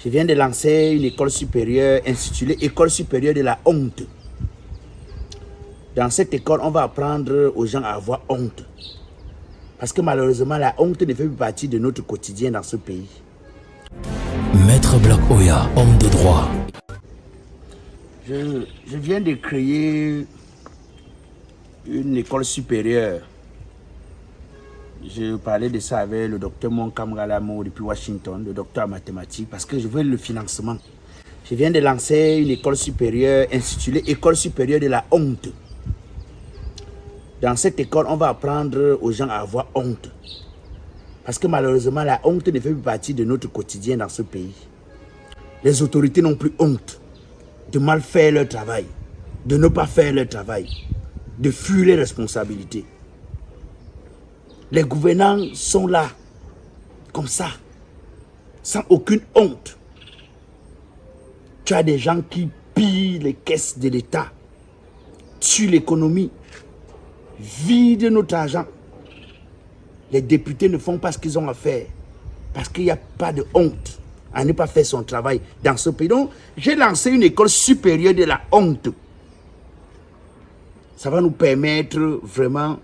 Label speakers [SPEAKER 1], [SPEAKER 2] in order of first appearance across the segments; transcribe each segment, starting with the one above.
[SPEAKER 1] Je viens de lancer une école supérieure intitulée École supérieure de la honte. Dans cette école, on va apprendre aux gens à avoir honte. Parce que malheureusement, la honte ne fait plus partie de notre quotidien dans ce pays.
[SPEAKER 2] Maître Black Oya, homme de droit.
[SPEAKER 1] Je viens de créer une école supérieure. Je parlais de ça avec le docteur Monkam Galamo depuis Washington, le docteur en mathématiques, parce que je veux le financement. Je viens de lancer une école supérieure intitulée École supérieure de la honte. Dans cette école, on va apprendre aux gens à avoir honte. Parce que malheureusement, la honte ne fait plus partie de notre quotidien dans ce pays. Les autorités n'ont plus honte de mal faire leur travail, de ne pas faire leur travail, de fuir les responsabilités. Les gouvernants sont là, comme ça, sans aucune honte. Tu as des gens qui pillent les caisses de l'État, tuent l'économie, vident notre argent. Les députés ne font pas ce qu'ils ont à faire, parce qu'il n'y a pas de honte à ne pas faire son travail dans ce pays. Donc, j'ai lancé une école supérieure de la honte. Ça va nous permettre vraiment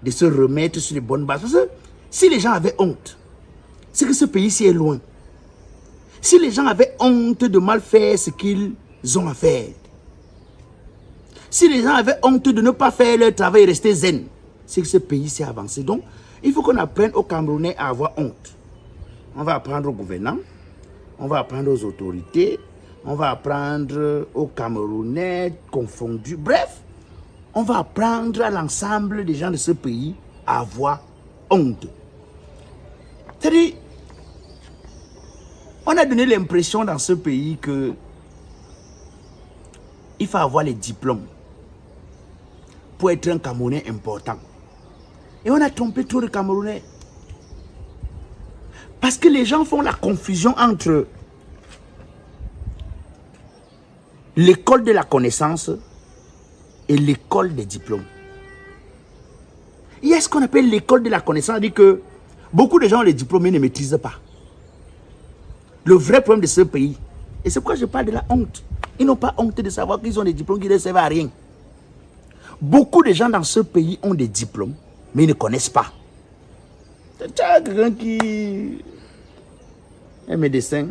[SPEAKER 1] de se remettre sur les bonnes bases. Parce que si les gens avaient honte, c'est que ce pays-ci est loin. Si les gens avaient honte de mal faire ce qu'ils ont à faire, si les gens avaient honte de ne pas faire leur travail et rester zen, c'est que ce pays-ci est avancé. Donc, il faut qu'on apprenne aux Camerounais à avoir honte. On va apprendre aux gouvernants, on va apprendre aux autorités, on va apprendre aux Camerounais confondus. Bref, on va apprendre à l'ensemble des gens de ce pays à avoir honte. C'est-à-dire, on a donné l'impression dans ce pays que il faut avoir les diplômes pour être un Camerounais important. Et on a trompé trop de Camerounais. Parce que les gens font la confusion entre l'école de la connaissance et l'école des diplômes. Il y a ce qu'on appelle l'école de la connaissance, dit que beaucoup de gens ont les diplômes mais ne maîtrisent pas. Le vrai problème de ce pays, et c'est pourquoi je parle de la honte. Ils n'ont pas honte de savoir qu'ils ont des diplômes qui ne servent à rien. Beaucoup de gens dans ce pays ont des diplômes, mais ils ne connaissent pas. Tu as quelqu'un qui est médecin,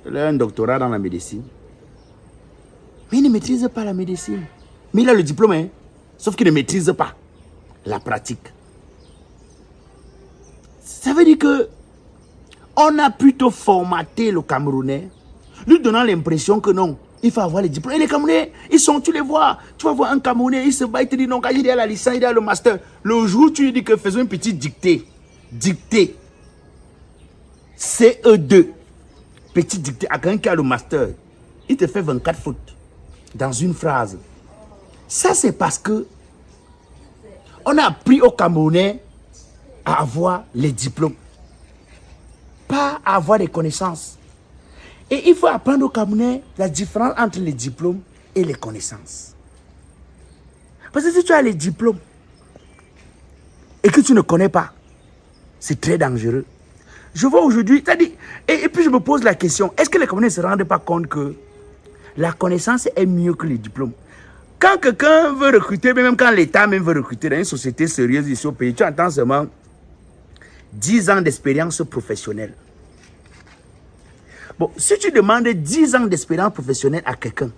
[SPEAKER 1] il a un doctorat dans la médecine, mais il ne maîtrise pas la médecine. Mais il a le diplôme, hein, sauf qu'il ne maîtrise pas la pratique. Ça veut dire que on a plutôt formaté le Camerounais, lui donnant l'impression que non, il faut avoir les diplômes. Et les Camerounais, ils sont, tu les vois, tu vas voir un Camerounais, il se bat, il te dit non, quand il a la licence, il a le master. Le jour où tu lui dis que faisons une petite dictée, CE2, petite dictée à quelqu'un qui a le master, il te fait 24 fautes dans une phrase. Ça, c'est parce que on a appris aux Camerounais à avoir les diplômes, pas à avoir des connaissances. Et il faut apprendre aux Camerounais la différence entre les diplômes et les connaissances. Parce que si tu as les diplômes et que tu ne connais pas, c'est très dangereux. Je vois aujourd'hui, et puis je me pose la question, est-ce que les Camerounais ne se rendent pas compte que la connaissance est mieux que les diplômes? Quand quelqu'un veut recruter, même quand l'État même veut recruter dans une société sérieuse ici au pays, tu entends seulement 10 ans d'expérience professionnelle. Bon, si tu demandes 10 ans d'expérience professionnelle à quelqu'un,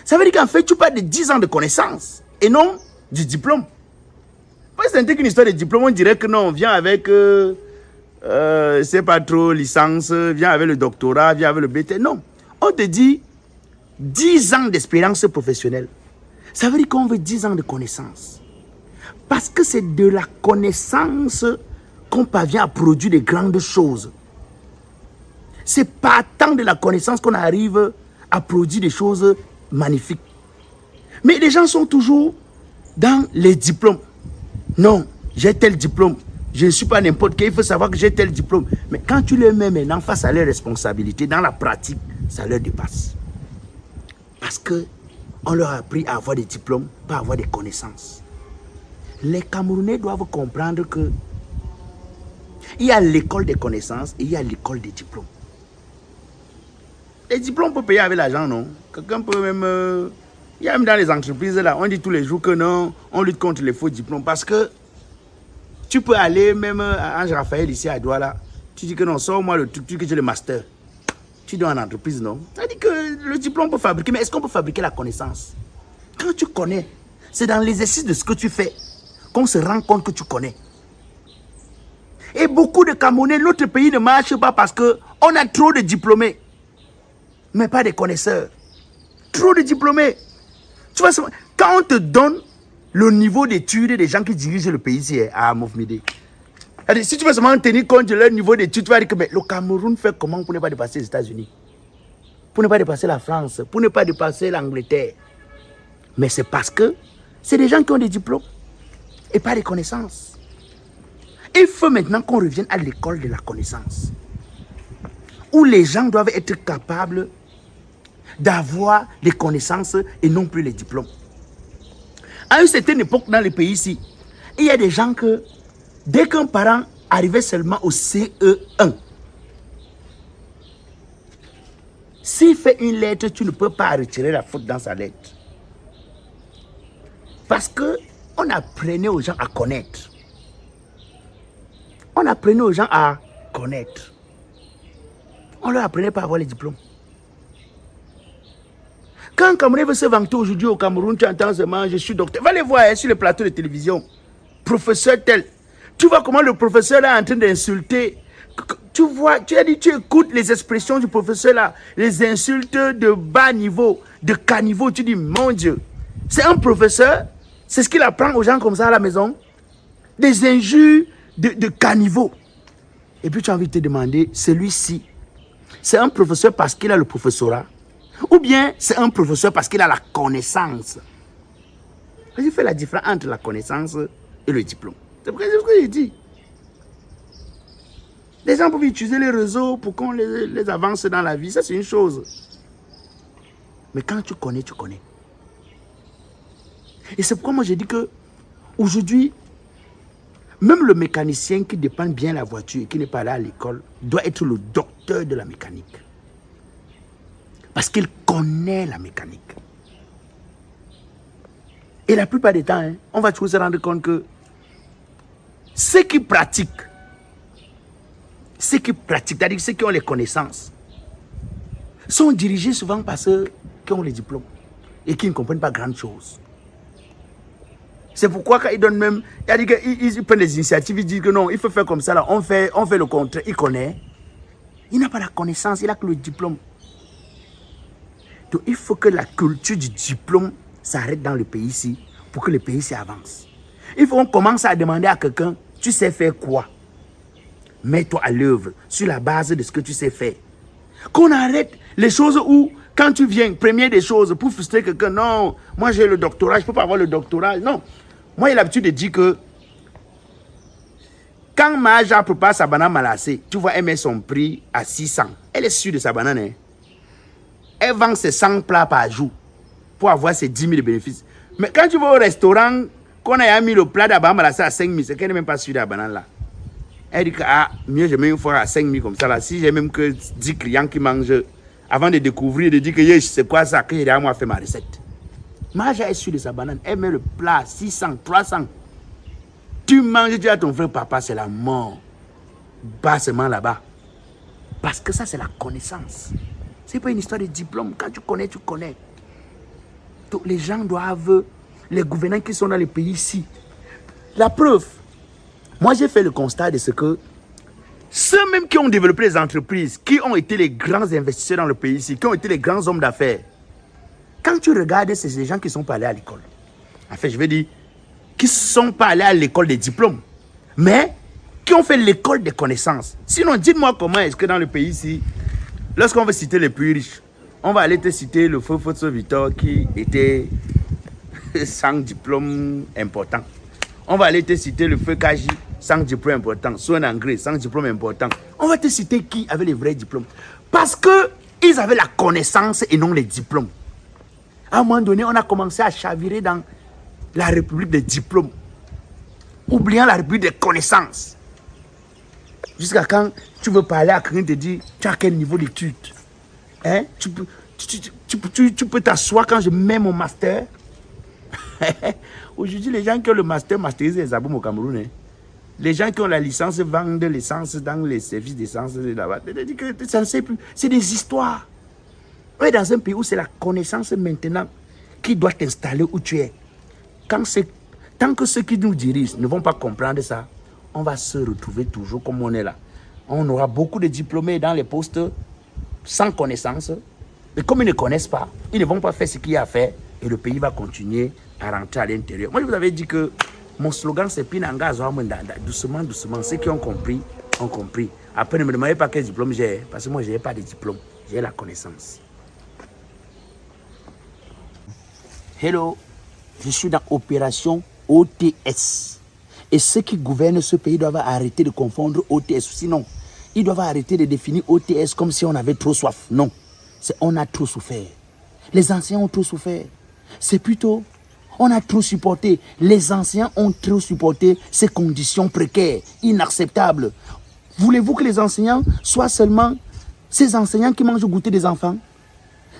[SPEAKER 1] ça veut dire qu'en fait, tu parles de 10 ans de connaissances et non du diplôme. Parce que c'est une histoire de diplôme, on dirait que non, on vient avec, c'est pas trop, licence, vient avec le doctorat, vient avec le BT. Non, on te dit 10 ans d'expérience professionnelle. Ça veut dire qu'on veut 10 ans de connaissances. Parce que c'est de la connaissance qu'on parvient à produire de grandes choses. C'est partant de la connaissance qu'on arrive à produire des choses magnifiques. Mais les gens sont toujours dans les diplômes. Non, j'ai tel diplôme. Je ne suis pas n'importe qui, il faut savoir que j'ai tel diplôme. Mais quand tu les mets maintenant face à leurs responsabilités, dans la pratique, ça leur dépasse. Parce qu'on leur a appris à avoir des diplômes, pas à avoir des connaissances. Les Camerounais doivent comprendre que il y a l'école des connaissances et il y a l'école des diplômes. Les diplômes, on peut payer avec l'argent, non? Quelqu'un peut même... il y a même dans les entreprises, là, on dit tous les jours que non, on lutte contre les faux diplômes. Parce que tu peux aller, même à Ange Raphaël, ici à Douala, tu dis que non, sors-moi le truc que j'ai le master. Tu dois en entreprise, non? Ça dit que le diplôme peut fabriquer, mais est-ce qu'on peut fabriquer la connaissance? Quand tu connais, c'est dans l'exercice de ce que tu fais qu'on se rend compte que tu connais. Et beaucoup de Camerounais, notre pays ne marche pas parce qu'on a trop de diplômés, mais pas de connaisseurs. Trop de diplômés. Tu vois, quand on te donne le niveau d'études des gens qui dirigent le pays ici à Mofmide, si tu veux seulement tenir compte de leur niveau d'études, tu vas dire que mais le Cameroun fait comment pour ne pas dépasser les États-Unis, pour ne pas dépasser la France, pour ne pas dépasser l'Angleterre. Mais c'est parce que c'est des gens qui ont des diplômes et pas des connaissances. Il faut maintenant qu'on revienne à l'école de la connaissance, où les gens doivent être capables d'avoir les connaissances et non plus les diplômes. À une certaine époque dans le pays ici, il y a des gens que, dès qu'un parent arrivait seulement au CE1, s'il fait une lettre, tu ne peux pas retirer la faute dans sa lettre. Parce qu'on apprenait aux gens à connaître. On apprenait aux gens à connaître. On ne leur apprenait pas à avoir les diplômes. Quand un Camerounais veut se vanter aujourd'hui au Cameroun, tu entends seulement, je suis docteur. Va les voir sur les plateaux de télévision. Professeur tel. Tu vois comment le professeur là est en train d'insulter. Tu vois, tu as dit, tu écoutes les expressions du professeur là, les insultes de bas niveau, de caniveau. Tu dis, mon Dieu, c'est un professeur, c'est ce qu'il apprend aux gens comme ça à la maison. Des injures de caniveau. Et puis tu as envie de te demander, celui-ci, c'est un professeur parce qu'il a le professorat, ou bien c'est un professeur parce qu'il a la connaissance. Il fait la différence entre la connaissance et le diplôme. C'est ce que j'ai dit. Les gens peuvent utiliser les réseaux pour qu'on les avance dans la vie. Ça, c'est une chose. Mais quand tu connais, tu connais. Et c'est pourquoi moi, j'ai dit que aujourd'hui, même le mécanicien qui dépanne bien la voiture et qui n'est pas allé à l'école doit être le docteur de la mécanique. Parce qu'il connaît la mécanique. Et la plupart des temps, on va toujours se rendre compte que ceux qui pratiquent, c'est-à-dire ceux qui ont les connaissances, sont dirigés souvent par ceux qui ont les diplômes et qui ne comprennent pas grand chose. C'est pourquoi quand ils donnent même, ils prennent des initiatives, ils disent que non, il faut faire comme ça, là, on fait le contraire. Il connaît, il n'a pas la connaissance, il n'a que le diplôme. Donc il faut que la culture du diplôme s'arrête dans le pays ici pour que le pays s'y avance. Il faut qu'on commence à demander à quelqu'un, tu sais faire quoi? Mets-toi à l'œuvre sur la base de ce que tu sais faire. Qu'on arrête les choses où, quand tu viens, première des choses, pour frustrer quelqu'un, non, moi j'ai le doctorat, je ne peux pas avoir le doctorat. Non. Moi j'ai l'habitude de dire que quand Maja prépare sa banane malassée, tu vois, elle met son prix à 600. Elle est sûre de sa banane. Hein? Elle vend ses 100 plats par jour pour avoir ses 10 000 de bénéfices. Mais quand tu vas au restaurant, qu'on a mis le plat de la banane malassée à 5 000, c'est qu'elle n'est même pas sûre de la banane là. Elle dit que mieux je mets une fois à 5 000 comme ça là. Si j'ai même que 10 clients qui mangent, avant de découvrir, de dire que c'est quoi ça, que j'ai à moi fait ma recette. Maja est sûre de sa banane, elle met le plat 600, 300. Tu manges, tu dis à ton frère, papa, c'est la mort. Bassement là-bas. Parce que ça, c'est la connaissance. C'est pas une histoire de diplôme. Quand tu connais, tu connais. Donc, les gens doivent, les gouvernants qui sont dans les pays ici, la preuve, moi j'ai fait le constat de ce que ceux même qui ont développé les entreprises, qui ont été les grands investisseurs dans le pays ici, qui ont été les grands hommes d'affaires, quand tu regardes, c'est des gens qui ne sont pas allés à l'école. En fait, je veux dire, qui ne sont pas allés à l'école des diplômes, mais qui ont fait l'école des connaissances. Sinon, dites-moi comment est-ce que dans le pays ici, lorsqu'on veut citer les plus riches, on va aller te citer le feu Fotso Victor qui était sans diplôme important. On va aller te citer le feu Kaji sans diplôme important, soit un engrais sans diplôme important. On va te citer qui avait les vrais diplômes. Parce qu'ils avaient la connaissance et non les diplômes. À un moment donné, on a commencé à chavirer dans la république des diplômes, oubliant la république des connaissances. Jusqu'à quand tu veux parler à quelqu'un, te dire, tu as quel niveau d'études? Hein? Tu peux t'asseoir quand je mets mon master. Aujourd'hui, les gens qui ont le master masterisent les aboums au Cameroun. Hein. Les gens qui ont la licence vendent l'essence dans les services d'essence là-bas. Ça ne sait plus. C'est des histoires. On est dans un pays où c'est la connaissance maintenant qui doit t'installer où tu es. Tant que ceux qui nous dirigent ne vont pas comprendre ça, on va se retrouver toujours comme on est là. On aura beaucoup de diplômés dans les postes sans connaissance. Mais comme ils ne connaissent pas, ils ne vont pas faire ce qu'il y a à faire et le pays va continuer à rentrer à l'intérieur. Moi, je vous avais dit que mon slogan, c'est Pinanga Zoamenda. Doucement, doucement. Ceux qui ont compris, ont compris. Après, ne me demandez pas quel diplôme j'ai, parce que moi, je n'ai pas de diplôme. J'ai la connaissance. Hello, je suis dans Opération OTS. Et ceux qui gouvernent ce pays doivent arrêter de confondre OTS. Sinon, ils doivent arrêter de définir OTS comme si on avait trop soif. Non, c'est on a trop souffert. Les anciens ont trop souffert. C'est plutôt, on a trop supporté. Les anciens ont trop supporté ces conditions précaires, inacceptables. Voulez-vous que les enseignants soient seulement ces enseignants qui mangent au goûter des enfants?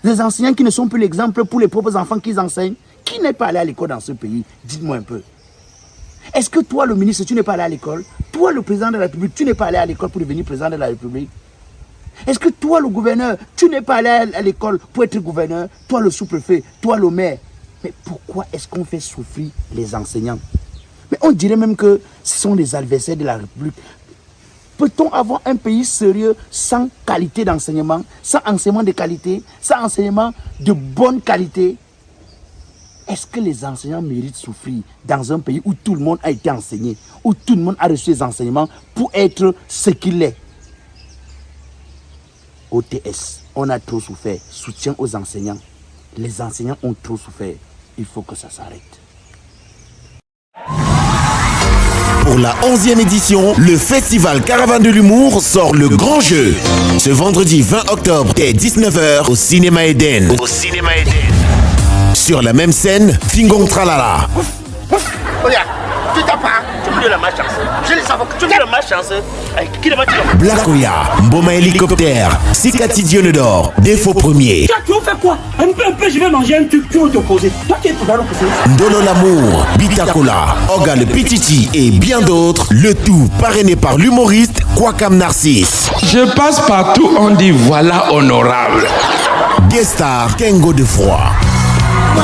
[SPEAKER 1] Des enseignants qui ne sont plus l'exemple pour les propres enfants qu'ils enseignent? Qui n'est pas allé à l'école dans ce pays? Dites-moi un peu. Est-ce que toi, le ministre, tu n'es pas allé à l'école? Toi, le président de la République, tu n'es pas allé à l'école pour devenir président de la République? Est-ce que toi, le gouverneur, tu n'es pas allé à l'école pour être gouverneur? Toi, le sous-préfet, toi, le maire? Mais pourquoi est-ce qu'on fait souffrir les enseignants? Mais on dirait même que ce sont des adversaires de la République. Peut-on avoir un pays sérieux sans qualité d'enseignement, sans enseignement de qualité, sans enseignement de bonne qualité? Est-ce que les enseignants méritent souffrir dans un pays où tout le monde a été enseigné, où tout le monde a reçu des enseignements pour être ce qu'il est? OTS, on a trop souffert. Soutien aux enseignants. Les enseignants ont trop souffert. Il faut que ça s'arrête.
[SPEAKER 3] Pour la 11e édition, le festival Caravane de l'Humour sort le grand jeu. Ce vendredi 20 octobre dès 19h au Cinéma Eden. Sur la même scène, Fingong Tralala.
[SPEAKER 1] Regarde, tu t'as pas. Tu me donnes la malchance. Je les savais que tu me donnes la malchance. Qui ne m'a dit non?
[SPEAKER 3] Black Oya, Mboma Hélicoptère, Sikati Dionedor, Défaut Premier.
[SPEAKER 4] Tu vas faire quoi? Un peu, je vais manger un truc, tu vas t'opposer. Toi, tu es pour l'opposer.
[SPEAKER 3] Ndolo Lamour, Bitakola, Oga le Pititi et bien d'autres. Le tout parrainé par l'humoriste Kwakam Narcisse.
[SPEAKER 5] Je passe partout, on dit voilà honorable.
[SPEAKER 3] Guest star Kengo de Froid.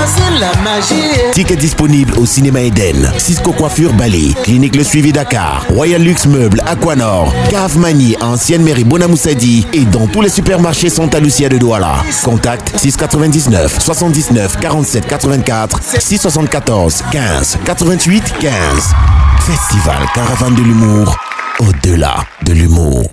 [SPEAKER 6] C'est la magie.
[SPEAKER 3] Ticket disponible au Cinéma Eden, Cisco Coiffure Bali, Clinique Le Suivi Dakar, Royal Luxe Meubles Aquanor, Cave Mani, ancienne mairie Bonamoussadi et dans tous les supermarchés Santa Lucia de Douala. Contact 699 79 47 84 674 15 88 15. Festival Caravane de l'Humour, au-delà de l'humour.